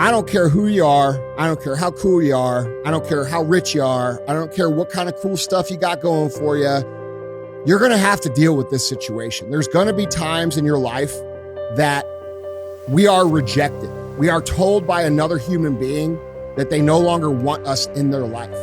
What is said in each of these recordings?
I don't care who you are. I don't care how cool you are. I don't care how rich you are. I don't care what kind of cool stuff you got going for you. You're going to have to deal with this situation. There's going to be times in your life that we are rejected. We are told by another human being that they no longer want us in their life.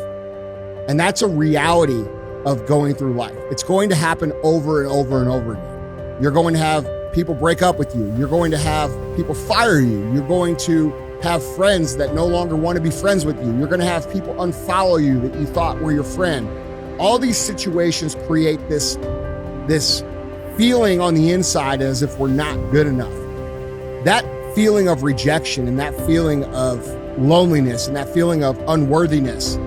And that's a reality of going through life. It's going to happen over and over and over again. You're going to have people break up with you. You're going to have people fire you. You're going to have friends that no longer want to be friends with you. You're going to have people unfollow you that you thought were your friend. All these situations create this feeling on the inside as if we're not good enough. That feeling of rejection and that feeling of loneliness and that feeling of unworthiness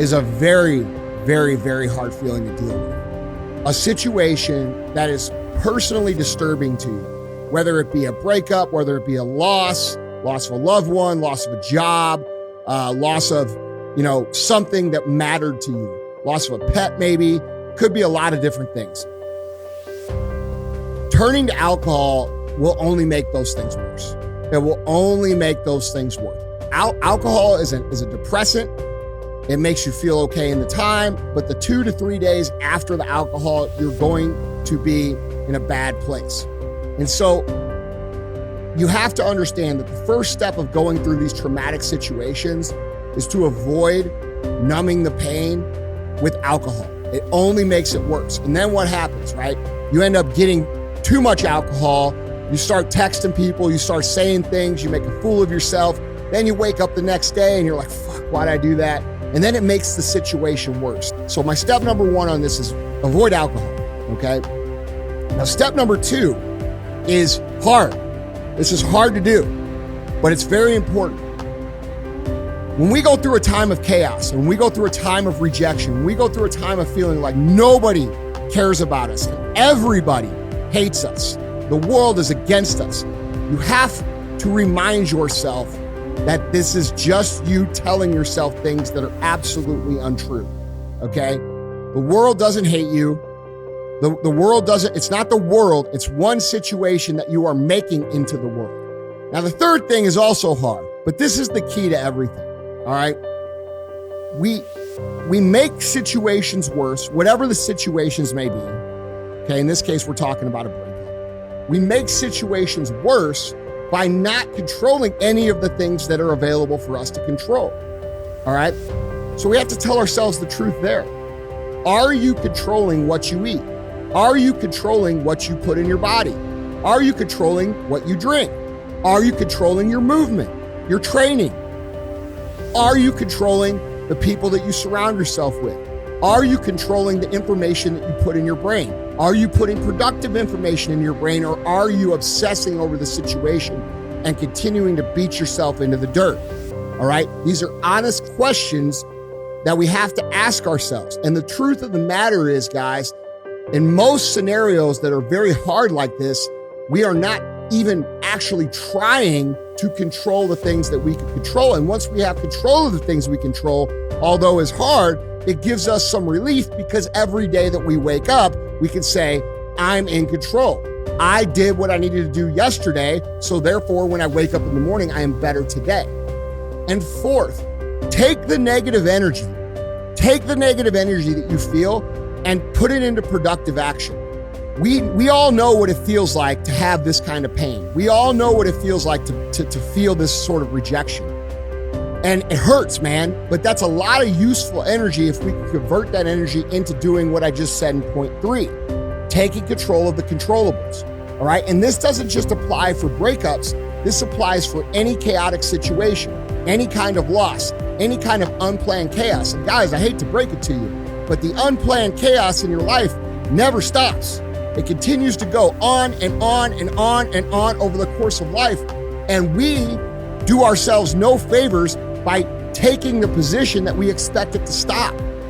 is a very, very, very hard feeling to deal with. A situation that is personally disturbing to you, whether it be a breakup, whether it be a loss of a loved one, loss of a job, loss of, something that mattered to you, loss of a pet maybe, could be a lot of different things. Turning to alcohol will only make those things worse. It will only make those things worse. Alcohol is a depressant. It makes you feel okay in the time, but the 2 to 3 days after the alcohol, you're going to be in a bad place. And so you have to understand that the first step of going through these traumatic situations is to avoid numbing the pain with alcohol. It only makes it worse. And then what happens, right? You end up getting too much alcohol. You start texting people, you start saying things, you make a fool of yourself. Then you wake up the next day and you're like, fuck, why'd I do that? And then it makes the situation worse. So my step number 1 on this is avoid alcohol, okay? Now, step number 2 is hard. This is hard to do, but it's very important. When we go through a time of chaos, when we go through a time of rejection, when we go through a time of feeling like nobody cares about us and everybody hates us, the world is against us, you have to remind yourself that this is just you telling yourself things that are absolutely untrue, okay? The world doesn't hate you. The world doesn't, it's not the world, it's one situation that you are making into the world. Now, the third thing is also hard, but this is the key to everything, all right? We make situations worse, whatever the situations may be, okay? In this case, we're talking about a breakup. We make situations worse by not controlling any of the things that are available for us to control, all right? So we have to tell ourselves the truth there. Are you controlling what you eat? Are you controlling what you put in your body? Are you controlling what you drink? Are you controlling your movement, your training? Are you controlling the people that you surround yourself with? Are you controlling the information that you put in your brain? Are you putting productive information in your brain, or are you obsessing over the situation and continuing to beat yourself into the dirt? All right? These are honest questions that we have to ask ourselves. And the truth of the matter is, guys, in most scenarios that are very hard like this, we are not even actually trying to control the things that we can control. And once we have control of the things we control, although it's hard, it gives us some relief, because every day that we wake up, we can say, I'm in control. I did what I needed to do yesterday, so therefore, when I wake up in the morning, I am better today. And fourth, take the negative energy that you feel and put it into productive action. We all know what it feels like to have this kind of pain. We all know what it feels like to feel this sort of rejection. And it hurts, man, but that's a lot of useful energy if we can convert that energy into doing what I just said in point 3, taking control of the controllables, all right? And this doesn't just apply for breakups. This applies for any chaotic situation, any kind of loss, any kind of unplanned chaos. And guys, I hate to break it to you, but the unplanned chaos in your life never stops. It continues to go on and on and on and on over the course of life. And we do ourselves no favors by taking the position that we expect it to stop.